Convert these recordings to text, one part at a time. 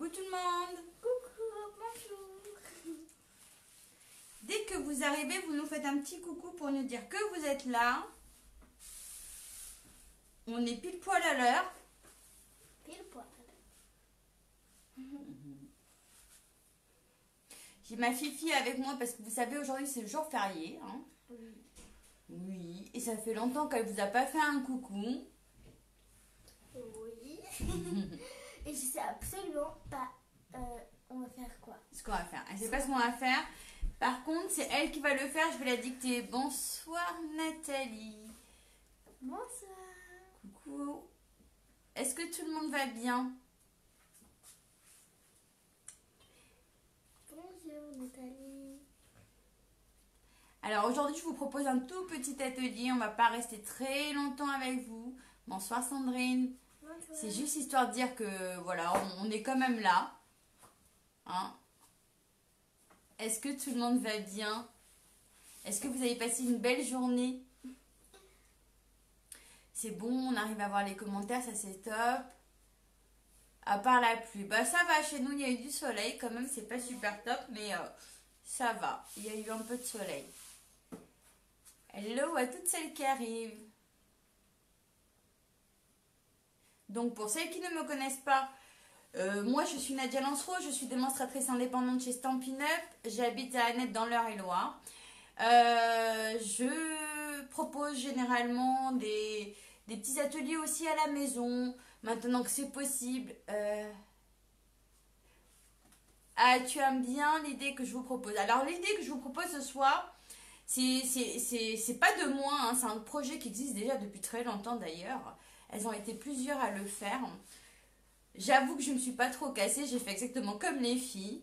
Coucou tout le monde. Coucou, bonjour. Dès que vous arrivez, vous nous faites un petit coucou pour nous dire que vous êtes là. On est pile poil à l'heure. Pile poil. J'ai ma Fifi avec moi parce que vous savez, aujourd'hui c'est le jour férié. Hein. Oui. Oui, et ça fait longtemps qu'elle vous a pas fait un coucou. Oui. Et je sais absolument pas. On va faire quoi? Ce qu'on va faire. Elle sait pas ce qu'on va faire. Par contre, c'est elle qui va le faire. Je vais la dicter. Bonsoir Nathalie. Bonsoir. Coucou. Est-ce que tout le monde va bien? Bonjour Nathalie. Alors aujourd'hui, je vous propose un tout petit atelier. On va pas rester très longtemps avec vous. Bonsoir Sandrine. Bonsoir. C'est juste histoire de dire que voilà, on est quand même là. Hein? Est-ce que tout le monde va bien? Est-ce que vous avez passé une belle journée? C'est bon, on arrive à voir les commentaires, ça c'est top. À part la pluie. Bah ça va, chez nous il y a eu du soleil quand même, c'est pas super top, mais ça va. Il y a eu un peu de soleil. Hello à toutes celles qui arrivent. Donc pour celles qui ne me connaissent pas, moi je suis Nadia Lancereau, je suis démonstratrice indépendante chez Stampin' Up, j'habite à Annette dans l'Eure-et-Loire. Je propose généralement des petits ateliers aussi à la maison, maintenant que c'est possible. Ah, tu aimes bien l'idée que je vous propose. Alors l'idée que je vous propose ce soir, c'est pas de moi, hein, c'est un projet qui existe déjà depuis très longtemps d'ailleurs. Elles ont été plusieurs à le faire. J'avoue que je ne me suis pas trop cassée, j'ai fait exactement comme les filles.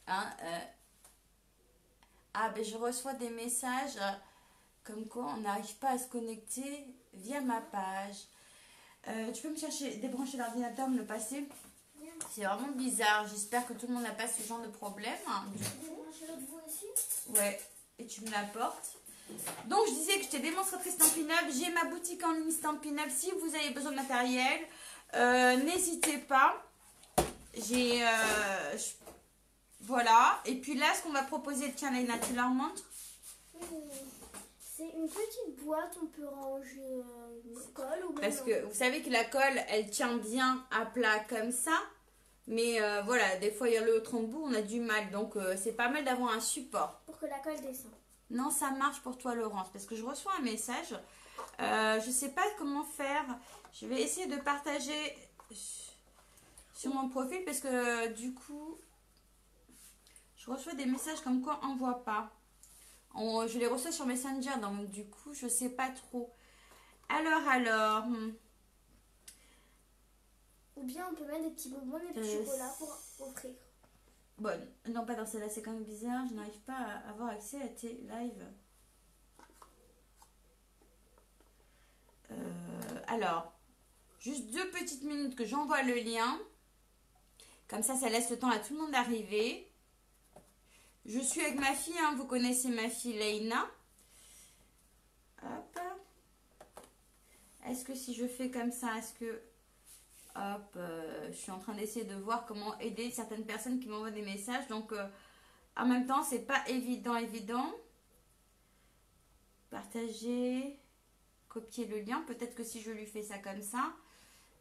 Hein, Ah, ben je reçois des messages comme quoi on n'arrive pas à se connecter via ma page. Tu peux me chercher, débrancher l'ordinateur, me le passer? C'est vraiment bizarre, j'espère que tout le monde n'a pas ce genre de problème. Débrancher l'autre bout aussi. Ouais, et tu me l'apportes. Donc je disais que j'étais démonstratrice Stampin' Up, j'ai ma boutique en ligne Stampin' Up. Si vous avez besoin de matériel, n'hésitez pas. Voilà, et puis là ce qu'on va proposer, tiens Léna, tu leur montres? C'est une petite boîte, on peut ranger une colle ou même Parce que vous savez que la colle, elle tient bien à plat comme ça. Mais voilà, des fois il y a le tronc de bout, on a du mal. Donc c'est pas mal d'avoir un support. pour que la colle descende. Non, ça marche pour toi Laurence, parce que je reçois un message. Je sais pas comment faire. Je vais essayer de partager sur mon profil parce que du coup, je reçois des messages comme quoi on voit pas. Je les reçois sur Messenger, donc du coup, je sais pas trop. Alors. Ou bien on peut mettre des petits bonbons, des petits chocolats pour offrir. Bon, non, pas dans celle-là, c'est quand même bizarre. Je n'arrive pas à avoir accès à tes lives. Alors, juste 2 petites minutes que j'envoie le lien. Comme ça laisse le temps à tout le monde d'arriver. Je suis avec ma fille, hein, vous connaissez ma fille Leïna. Hop. Est-ce que si je fais comme ça, est-ce que... Hop, je suis en train d'essayer de voir comment aider certaines personnes qui m'envoient des messages. Donc, en même temps, c'est pas évident. Partager, copier le lien. Peut-être que si je lui fais ça comme ça,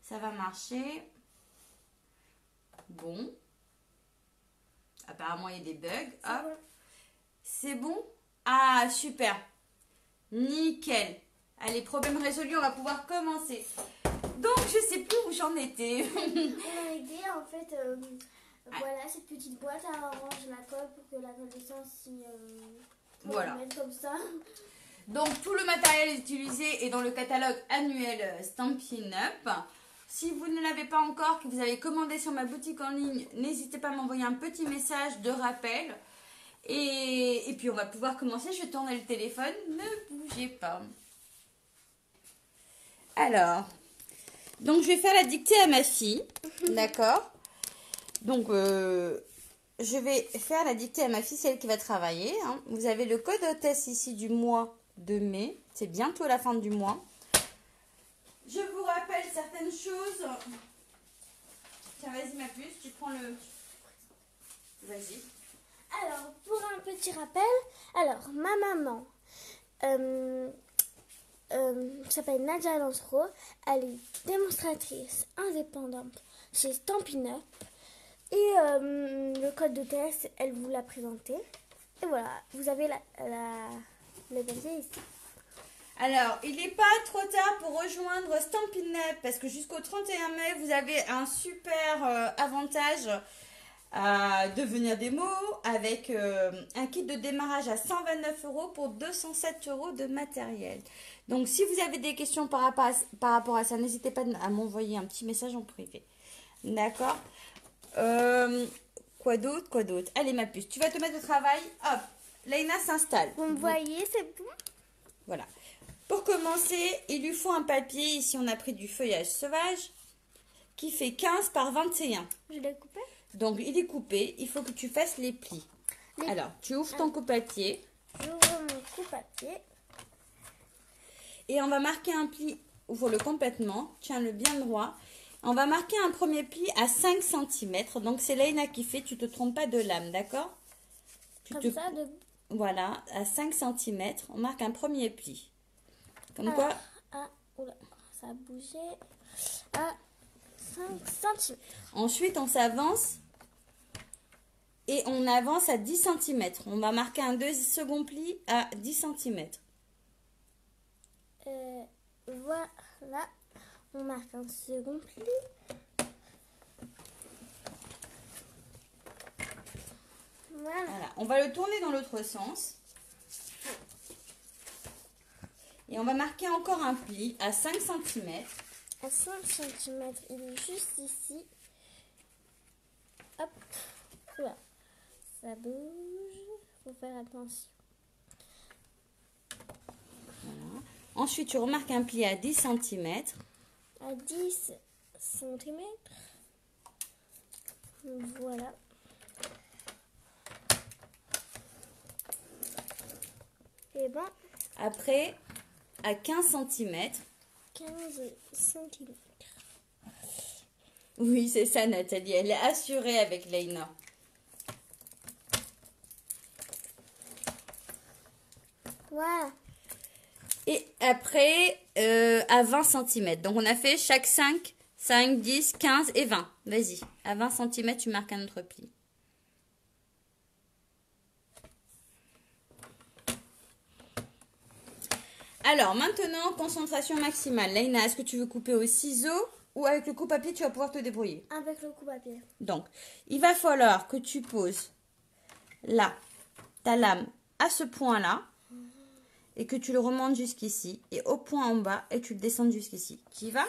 ça va marcher. Bon. Apparemment, il y a des bugs. Hop. C'est bon? Ah, super. Nickel. Allez, problème résolu, on va pouvoir commencer. Donc, je sais plus où j'en étais. On a aidé en fait, voilà, cette petite boîte à ranger la colle pour que la colle descende si Voilà. on met comme ça. Donc, tout le matériel utilisé est dans le catalogue annuel Stampin' Up. Si vous ne l'avez pas encore, que vous avez commandé sur ma boutique en ligne, n'hésitez pas à m'envoyer un petit message de rappel. Et puis, on va pouvoir commencer. Je vais tourner le téléphone. Ne bougez pas. Alors... Donc, je vais faire la dictée à ma fille. D'accord? Donc, je vais faire la dictée à ma fille, c'est elle qui va travailler. Hein. Vous avez le code hôtesse ici du mois de mai. C'est bientôt la fin du mois. Je vous rappelle certaines choses. Tiens, vas-y ma puce, tu prends le Vas-y. Alors, pour un petit rappel, alors ma maman s'appelle Nadia Lancereau. Elle est démonstratrice indépendante chez Stampin' Up. Et le code de test, elle vous l'a présenté. Et voilà, vous avez le papier ici. Alors, il n'est pas trop tard pour rejoindre Stampin' Up parce que jusqu'au 31 mai, vous avez un super avantage à devenir démo avec un kit de démarrage à 129 € pour 207 € de matériel. Donc, si vous avez des questions par rapport à ça, n'hésitez pas à m'envoyer un petit message en privé. D'accord. Quoi d'autre? Allez, ma puce, tu vas te mettre au travail. Hop, Leïna s'installe. Vous me voyez, c'est bon? Voilà. Pour commencer, il lui faut un papier. Ici, on a pris du feuillage sauvage qui fait 15 par 21. Je l'ai coupé? Donc, il est coupé. Il faut que tu fasses les plis. Alors, tu ouvres ton coupe-papier. J'ouvre mon coupe-papier. Et on va marquer un pli. Ouvre-le complètement. Tiens-le bien droit. On va marquer un premier pli à 5 cm. Donc, c'est Leïna qui fait. Tu ne te trompes pas de lame, d'accord? Comme ça, Voilà, à 5 cm. On marque un premier pli. Comme quoi? Quoi? Ça a bougé. À 5 cm. Ensuite, on s'avance. Et on avance à 10 cm. On va marquer un second pli à 10 cm. Voilà. On marque un second pli. Voilà. On va le tourner dans l'autre sens. Et on va marquer encore un pli à 5 cm. À 5 cm, il est juste ici. Hop. Voilà. Ça bouge. Faut faire attention. Voilà. Ensuite, tu remarques un pli à 10 cm. À 10 cm. Voilà. Et ben. Après, à 15 cm. 15 cm. Oui, c'est ça, Nathalie. Elle est assurée avec Leïna. Voilà. Et après, à 20 cm. Donc, on a fait chaque 5, 10, 15 et 20. Vas-y. À 20 cm, tu marques un autre pli. Alors, maintenant, concentration maximale. Leïna, est-ce que tu veux couper au ciseau ou avec le coupe-papier, tu vas pouvoir te débrouiller? Avec le coupe-papier. Donc, il va falloir que tu poses là ta lame à ce point-là et que tu le remontes jusqu'ici et au point en bas et tu le descends jusqu'ici. Tu y vas?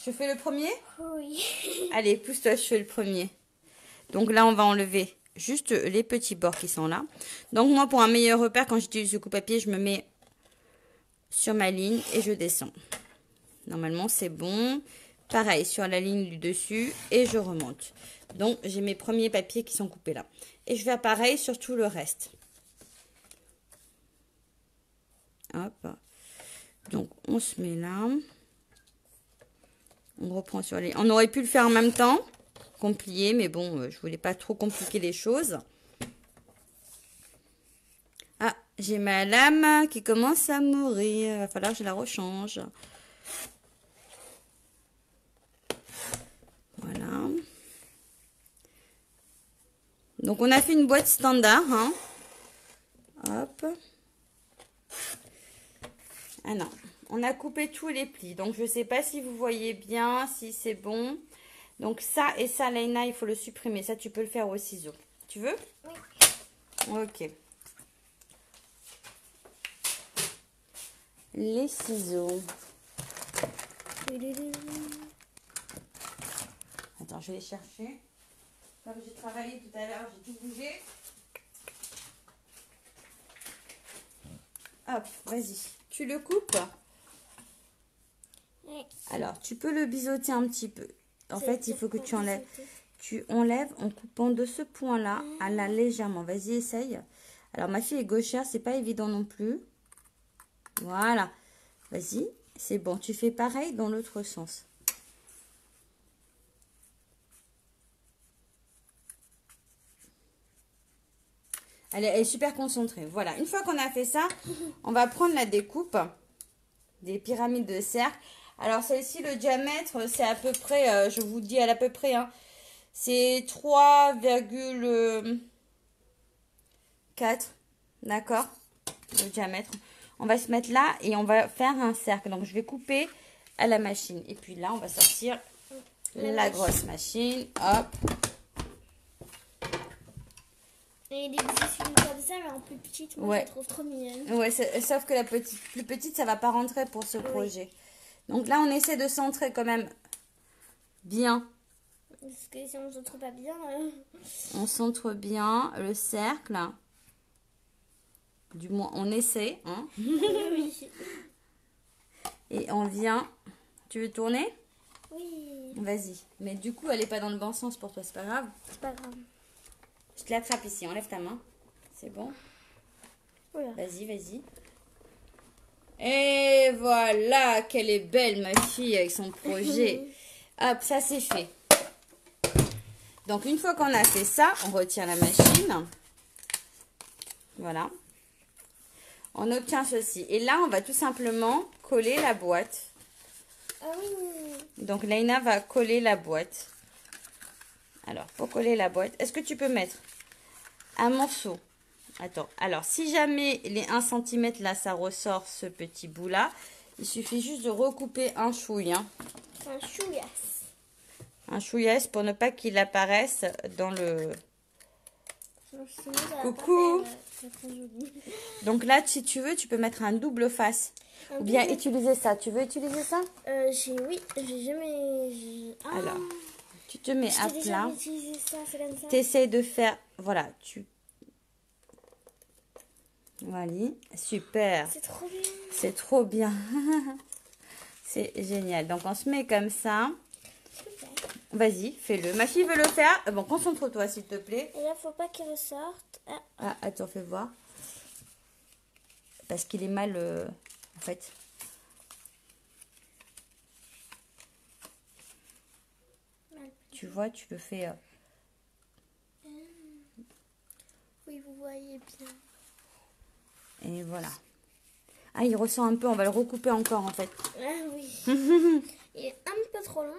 Je fais le premier? Oui. Allez, pousse-toi, je fais le premier. Donc là, on va enlever juste les petits bords qui sont là. Donc moi, pour un meilleur repère, quand j'utilise le coupe-papier, je me mets sur ma ligne et je descends. Normalement, c'est bon. Pareil, sur la ligne du dessus et je remonte. Donc, j'ai mes premiers papiers qui sont coupés là. Et je fais pareil sur tout le reste. Hop. Donc, on se met là. On reprend sur les... On aurait pu le faire en même temps, qu'on pliait, mais bon, je voulais pas trop compliquer les choses. Ah, j'ai ma lame qui commence à mourir. Il va falloir que je la rechange. Voilà. Donc, on a fait une boîte standard. Hein. Hop. Ah non, on a coupé tous les plis. Donc, je ne sais pas si vous voyez bien, si c'est bon. Donc, ça et ça, Leïna, il faut le supprimer. Ça, tu peux le faire au ciseau. Tu veux? Oui. Ok. Les ciseaux. Attends, je vais les chercher. Comme j'ai travaillé tout à l'heure, j'ai tout bougé. Hop, vas-y. Tu le coupes. Oui. Alors, tu peux le biseauter un petit peu. En fait, il faut que tu enlèves. Tu enlèves en coupant de ce point-là à la légèrement. Vas-y, essaye. Alors, ma fille est gauchère, c'est pas évident non plus. Voilà. Vas-y, c'est bon. Tu fais pareil dans l'autre sens. Elle est super concentrée. Voilà, une fois qu'on a fait ça, on va prendre la découpe des pyramides de cercle. Alors celle-ci, le diamètre, c'est à peu près, je vous dis à peu près, hein, c'est 3,4, d'accord, le diamètre. On va se mettre là et on va faire un cercle. Donc je vais couper à la machine. Et puis là, on va sortir la grosse machine. Hop. Et il existe une comme ça, mais en plus petite. Moi, je la trouve trop mignonne. Ouais, sauf que la plus petite, ça va pas rentrer pour ce projet. Donc là, on essaie de centrer quand même bien. Parce que si on ne centre pas bien... On centre bien le cercle. Du moins, on essaie. Hein. Oui. Et on vient... Tu veux tourner? Oui. Vas-y. Mais du coup, elle n'est pas dans le bon sens pour toi, c'est pas grave. C'est pas grave. Je te l'attrape ici, enlève ta main. C'est bon? Voilà. Vas-y, vas-y. Et voilà, qu'elle est belle ma fille avec son projet. Hop, ça c'est fait. Donc une fois qu'on a fait ça, on retire la machine. Voilà. On obtient ceci. Et là, on va tout simplement coller la boîte. Ah oui. Donc Laina va coller la boîte. Alors, pour coller la boîte, est-ce que tu peux mettre un morceau? Attends, alors si jamais les 1 cm là, ça ressort ce petit bout là, il suffit juste de recouper un chouille. Hein. Un chouillasse. Un chouillasse pour ne pas qu'il apparaisse dans le... Coucou. Donc là, si tu veux, tu peux mettre un double face. Ou bien utiliser ça. Tu veux utiliser ça? Oui, j'ai jamais... Ah. Alors, tu te mets à plat. Tu essaies de faire... Voilà, tu... Voilà, super. C'est trop bien. C'est trop bien. C'est génial. Donc, on se met comme ça. Vas-y, fais-le. Ma fille veut le faire. Bon, concentre-toi, s'il te plaît. Et là, faut pas qu'il ressorte. Ah, attends, fais voir. Parce qu'il est mal... en fait... Tu vois, tu le fais... Oui, vous voyez bien. Et voilà. Ah, il ressent un peu. On va le recouper encore, en fait. Ah oui. Il est un peu trop long.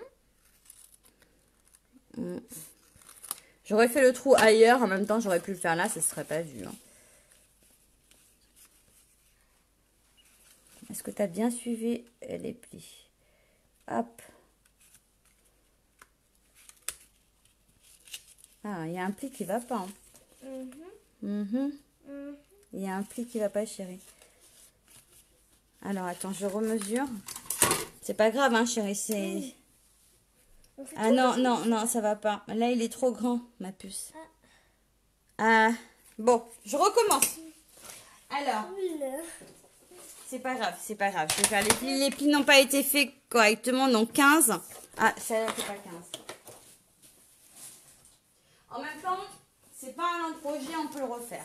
J'aurais fait le trou ailleurs. En même temps, j'aurais pu le faire là. Ça ne serait pas vu. Hein. Est-ce que tu as bien suivi les plis? Hop. Ah, il y a un pli qui va pas. Hein. Il y a un pli qui va pas, chérie. Alors, attends, je remesure. C'est pas grave, hein, chérie. C'est... Ah non, non, non, ça va pas. Là, il est trop grand, ma puce. Ah, bon, je recommence. Alors, c'est pas grave, c'est pas grave. Je vais faire les plis. Les plis n'ont pas été faits correctement, donc 15. Ah, ça, c'est pas 15. En même temps, c'est pas un long projet, on peut le refaire.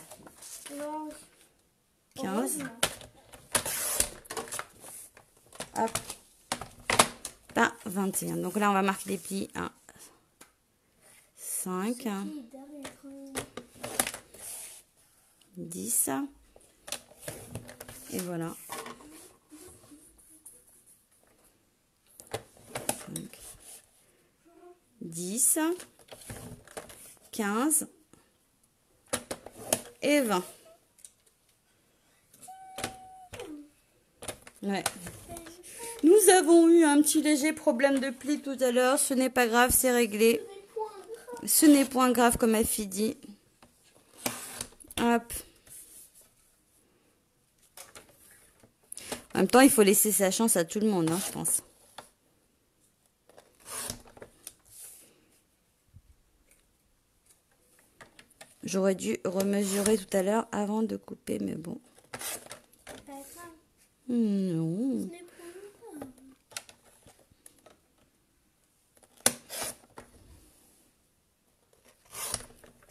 Non. 15. Hop. Pas 21. Donc là, on va marquer les plis. 1, 5, 10. Et voilà. 5, 10, 15 et 20. Ouais. Nous avons eu un petit léger problème de pli tout à l'heure. Ce n'est pas grave, c'est réglé. Ce n'est point grave, comme ma fille dit. Hop. En même temps, il faut laisser sa chance à tout le monde, hein, je pense. J'aurais dû remesurer tout à l'heure avant de couper, mais bon. Non.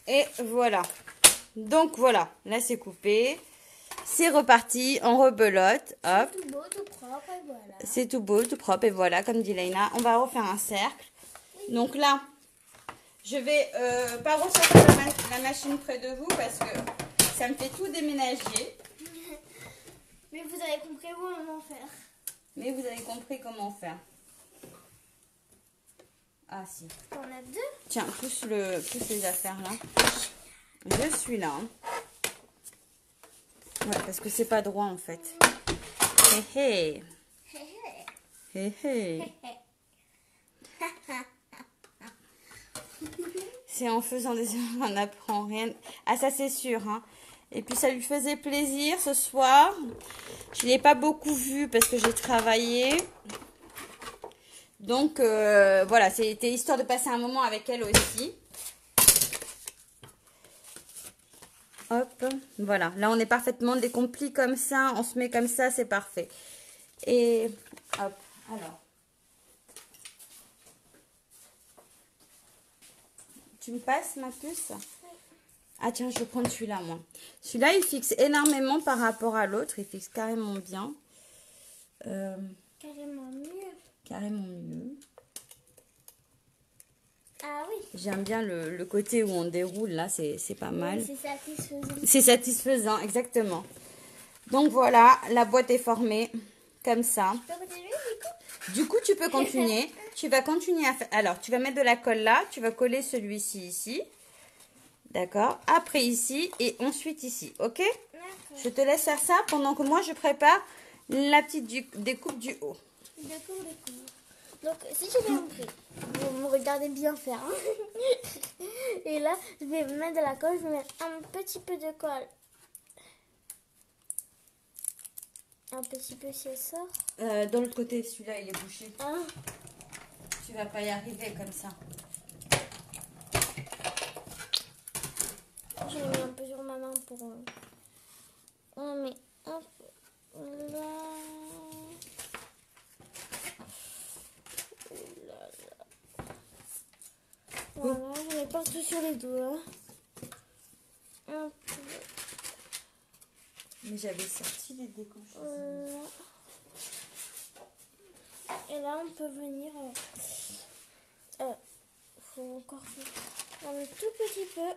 Et voilà. Donc voilà, là c'est coupé. C'est reparti, on rebelote. Hop. C'est tout beau, tout propre et voilà. C'est tout beau, tout propre et voilà, comme dit Laina. On va refaire un cercle. Donc là, je vais pas ressortir la machine près de vous parce que ça me fait tout déménager. Mais vous avez compris comment faire. Mais vous avez compris comment faire. Ah si. On a deux. Tiens, pousse les affaires là. Je suis là. Hein. Ouais, parce que c'est pas droit en fait. Hé hé. Hé hé. C'est en faisant des erreurs on n'apprend rien. Ah ça c'est sûr. Hein. Et puis ça lui faisait plaisir ce soir. Je ne l'ai pas beaucoup vu parce que j'ai travaillé. Donc voilà, c'était histoire de passer un moment avec elle aussi. Hop, voilà. Là on est parfaitement décomplis comme ça. On se met comme ça, c'est parfait. Et hop, alors. Tu me passes ma puce? Ah tiens, je vais prendre celui-là, moi. Celui-là, il fixe énormément par rapport à l'autre. Il fixe carrément bien. Carrément mieux. Carrément mieux. Ah oui. J'aime bien le côté où on déroule, là, c'est pas mal. C'est satisfaisant. C'est satisfaisant, exactement. Donc voilà, la boîte est formée, comme ça. Je peux continuer du coup? Du coup, tu peux continuer. Tu vas continuer à faire... Alors, tu vas mettre de la colle là. Tu vas coller celui-ci ici. D'accord. Après ici et ensuite ici. Ok? Je te laisse faire ça pendant que moi je prépare la petite découpe du haut. D'accord. Donc si j'ai bien compris, vous me regardez bien faire. Hein. Et là, je vais mettre de la colle. Je vais mettre un petit peu de colle. Un petit peu si elle sort. Dans l'autre côté, celui-là il est bouché. Ah. Tu vas pas y arriver comme ça. J'ai mis un peu sur ma main pour... On met un peu là. Voilà, je mets partout sur les doigts. Un peu. Mais j'avais sorti les découpes. Voilà. Et là, on peut venir... faut encore faire un tout petit peu.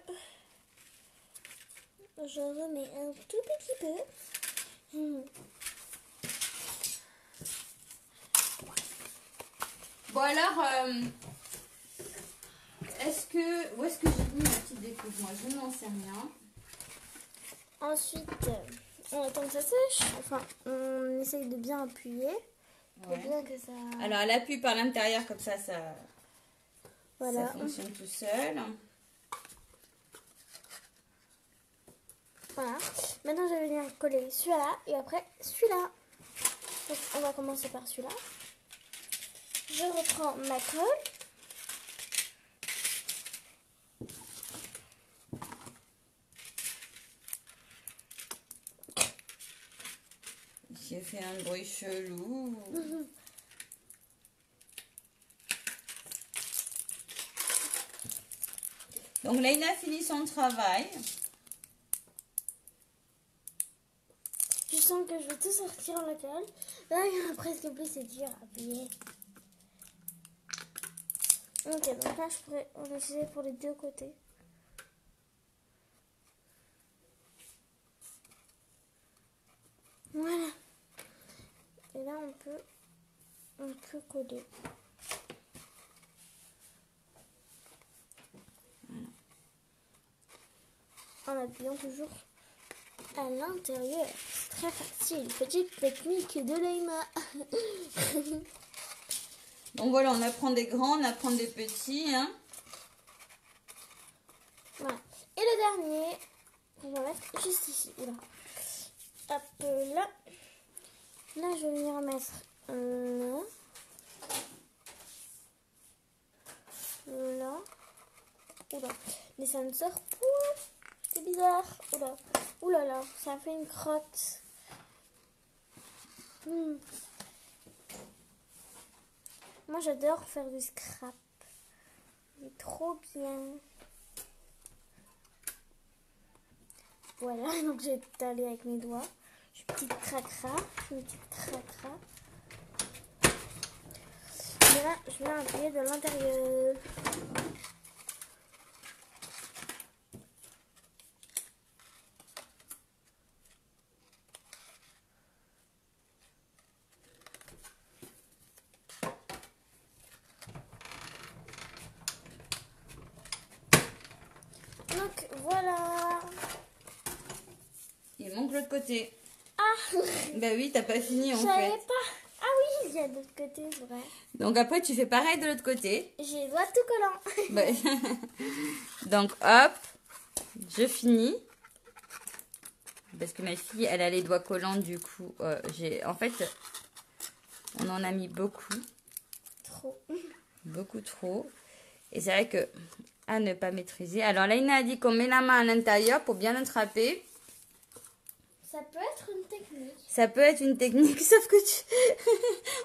Je remets un tout petit peu. Bon alors, où est-ce que j'ai mis ma petite découpe? Moi, je n'en sais rien. Ensuite, on attend que ça sèche. Enfin, on essaye de bien appuyer. Pour bien que ça... Alors, elle appuie par l'intérieur, comme ça, Voilà. ça fonctionne tout seul. Voilà. Maintenant, je vais venir coller celui-là et après celui-là. Donc, on va commencer par celui-là. Je reprends ma colle. J'ai fait un bruit chelou. Donc, Laïna a fini son travail. Je sens que je vais tout sortir en la colle. Là, il y en a presque plus, c'est dur à appuyer. Ok, donc là, on va essayer pour les deux côtés. Voilà. Et là, on peut coller. En appuyant toujours à l'intérieur. C'est très facile. Petite technique de Laïma. Donc voilà, on apprend des grands, on apprend des petits. Hein. Voilà. Et le dernier, on va mettre juste ici. Oula. Hop là. Là, je vais venir mettre là. Là. Oula. Mais ça ne sort pas. C'est bizarre. Oula. Oula là. Ça fait une crotte. Moi, j'adore faire du scrap. C'est trop bien. Voilà. Donc, j'ai étalé avec mes doigts. Une petite cracra. Et là, je vais appuyer de l'intérieur. Donc voilà. Il manque l'autre côté. Ah, Bah oui, t'as pas fini en je savais fait. pas. Ah oui, il y a de l'autre côté, c'est vrai. Donc après, tu fais pareil de l'autre côté. J'ai les doigts tout collants. Bah, donc hop, je finis. Parce que ma fille, elle a les doigts collants, du coup, en fait, on en a mis beaucoup. Trop. Beaucoup trop. Et c'est vrai que, à ne pas maîtriser. Alors, Laina a dit qu'on met la main à l'intérieur pour bien attraper. Ça peut être une technique. Ça peut être une technique, sauf que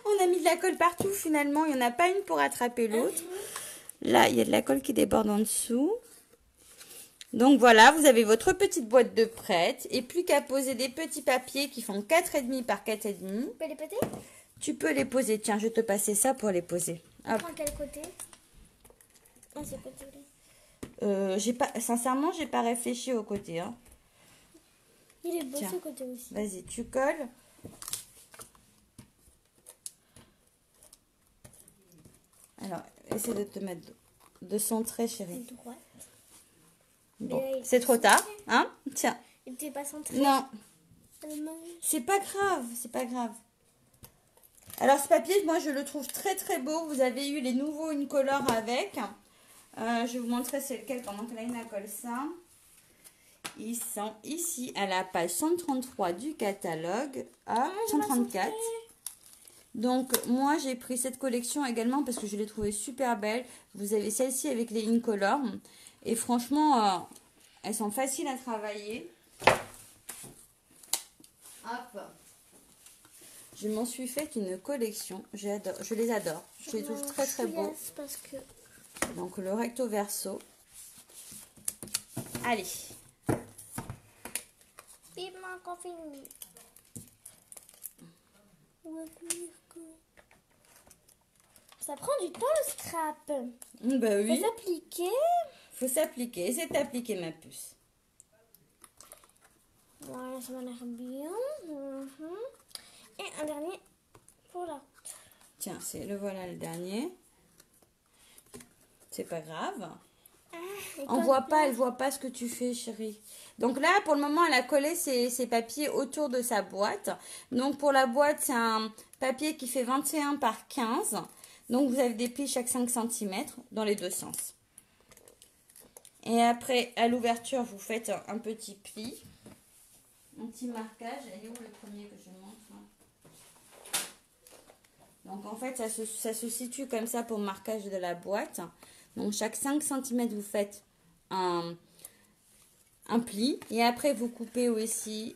on a mis de la colle partout, finalement. Il n'y en a pas une pour attraper l'autre. Là, il y a de la colle qui déborde en dessous. Donc voilà, vous avez votre petite boîte de prête. Et plus qu'à poser des petits papiers qui font 4,5 par 4,5. Tu peux les péter? Tu peux les poser. Tiens, je vais te passer ça pour les poser. Hop. Prends quel côté? Ah, c'est côté. Sincèrement, j'ai pas réfléchi au côté. Hein. Il est beau Tiens. ce côté aussi. Vas-y, tu colles. Alors, essaie de te mettre de centrer, chérie. Droite. Bon, Mais là, c'est trop tard, hein? Tiens. Il n'était pas centré. Non, c'est pas grave, c'est pas grave. Alors, ce papier, moi, je le trouve très, très beau. Vous avez eu les nouveaux Incolor avec. Je vais vous montrer c'est lequel pendant que Laina colle ça. Ils sont ici à la page 133 du catalogue. Ah, 134. Donc, moi, j'ai pris cette collection également parce que je l'ai trouvée super belle. Vous avez celle-ci avec les Incolor. Et franchement, elles sont faciles à travailler. Hop. Je m'en suis fait une collection. Je les adore. Je les trouve très, très beaux. Parce que... Donc, le recto verso. Allez. Vivement qu'on finit. Ça prend du temps le scrap. Bah oui. Faut s'appliquer. Faut s'appliquer. C'est appliqué, ma puce. Voilà, ça m'a l'air bien. Et un dernier pour la route. Tiens, le voilà le dernier. C'est pas grave. On voit pas, elle voit pas ce que tu fais, chérie. Donc là, pour le moment, elle a collé ses papiers autour de sa boîte. Donc pour la boîte, c'est un papier qui fait 21 par 15. Donc vous avez des plis chaque 5 cm dans les deux sens. Et après, à l'ouverture, vous faites un petit pli. Un petit marquage. Elle est où le premier que je montre là? Donc en fait, ça se situe comme ça pour le marquage de la boîte. Donc chaque 5 cm, vous faites un pli. Et après, vous coupez aussi,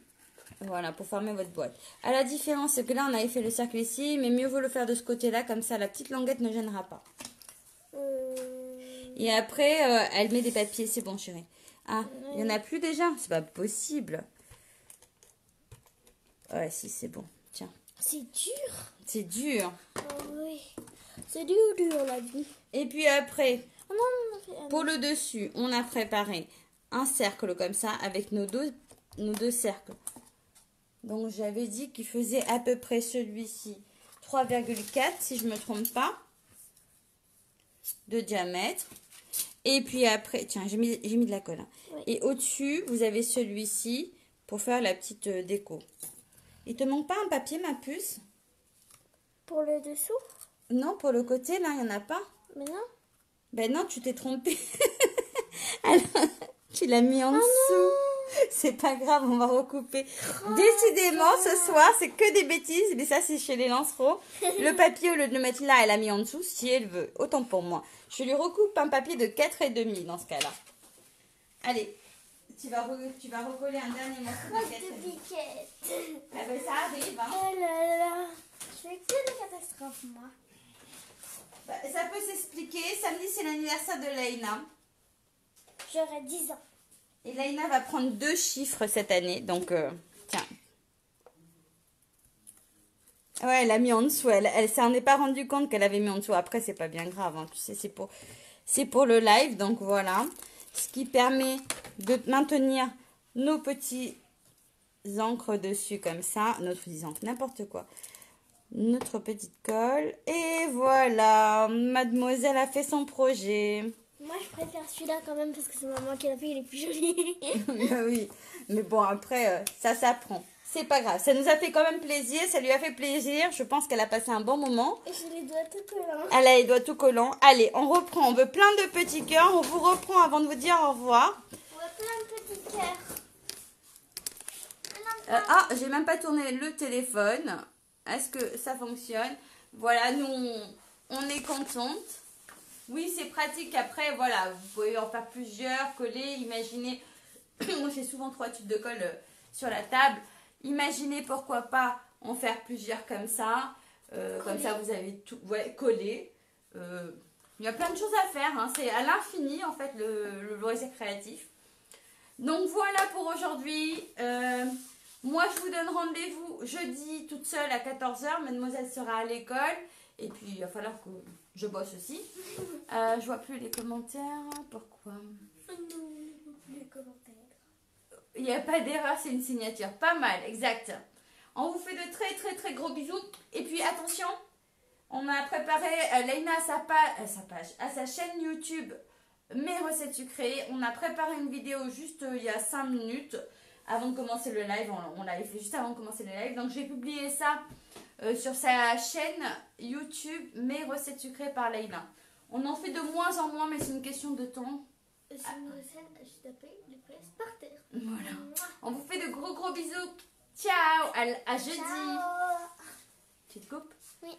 voilà, pour former votre boîte. À la différence, c'est que là, on avait fait le cercle ici. Mais mieux vaut le faire de ce côté-là. Comme ça, la petite languette ne gênera pas. Et après, elle met des papiers. C'est bon, chérie. Ah, il n'y en a plus déjà? C'est pas possible. Ouais, si, c'est bon. Tiens. C'est dur. C'est dur. Oh, oui. C'est dur la vie. Et puis après, Oh, non, pour le dessus, on a préparé un cercle comme ça avec nos deux cercles. Donc, j'avais dit qu'il faisait à peu près celui-ci 3,4 si je ne me trompe pas de diamètre. Et puis après, tiens, j'ai mis de la colle. Hein. Oui. Et au-dessus, vous avez celui-ci pour faire la petite déco. Il te manque pas un papier, ma puce? Pour le dessous? Non, pour le côté, là, il n'y en a pas. Mais non. Ben non, tu t'es trompée. Alors, tu l'as mis en dessous. C'est pas grave, on va recouper. Décidément, ce soir, c'est que des bêtises. Mais ça, c'est chez les Lancerot. Le papier, au lieu de le mettre là, elle a mis en dessous. Si elle veut, autant pour moi. Je lui recoupe un papier de 4,5 dans ce cas-là. Allez, tu vas recoller un dernier morceau de 4,5. piquette. Ah ben, ça arrive, hein. Oh là là. Je fais que des catastrophes, moi. Bah, ça peut s'expliquer. Samedi, c'est l'anniversaire de Laina. J'aurai 10 ans. Et Laina va prendre 2 chiffres cette année. Donc, tiens. Ouais, elle a mis en dessous. Elle s'en est pas rendue compte qu'elle avait mis en dessous. Après, c'est pas bien grave. Hein. Tu sais, c'est pour le live. Donc, voilà. Ce qui permet de maintenir nos petits encres dessus comme ça. Notre petits encres, n'importe quoi. Notre petite colle. Et voilà. Mademoiselle a fait son projet. Moi, Moi, je préfère celui-là quand même parce que c'est maman qui l'a fait, il est plus joli. Oui, mais bon, après, ça s'apprend. C'est pas grave, ça nous a fait quand même plaisir, ça lui a fait plaisir. Je pense qu'elle a passé un bon moment. Et j'ai les doigts tout collants. Elle a les doigts tout collants. Allez, on reprend, on veut plein de petits cœurs. On vous reprend avant de vous dire au revoir. On voit plein de petits cœurs. J'ai même pas tourné le téléphone. Est-ce que ça fonctionne? Voilà, nous, on est contente. Oui, c'est pratique. Après, voilà, vous pouvez en faire plusieurs, coller. Imaginez, moi j'ai souvent 3 tubes de colle sur la table. Imaginez pourquoi pas en faire plusieurs comme ça. Comme ça, vous avez tout collé. Il y a plein de choses à faire. Hein. C'est à l'infini, en fait, le loisir créatif. Donc, voilà pour aujourd'hui. Moi, je vous donne rendez-vous jeudi toute seule à 14 h. Mademoiselle sera à l'école. Et puis, il va falloir que je bosse aussi. Je vois plus les commentaires. Pourquoi? Les commentaires. Il n'y a pas d'erreur, c'est une signature. Pas mal, exact. On vous fait de très très très gros bisous. Et puis attention, on a préparé Leïna à sa page, à sa chaîne YouTube Mes recettes sucrées. On a préparé une vidéo juste il y a 5 minutes avant de commencer le live. On l'avait fait juste avant de commencer le live. Donc j'ai publié ça sur sa chaîne YouTube Mes recettes sucrées par Leïna. On en fait de moins en moins, mais c'est une question de temps. C'est une recette, je taper les fesses par terre. Voilà. On vous fait de gros gros bisous. Ciao, à jeudi. Ciao. Tu te coupes? Oui.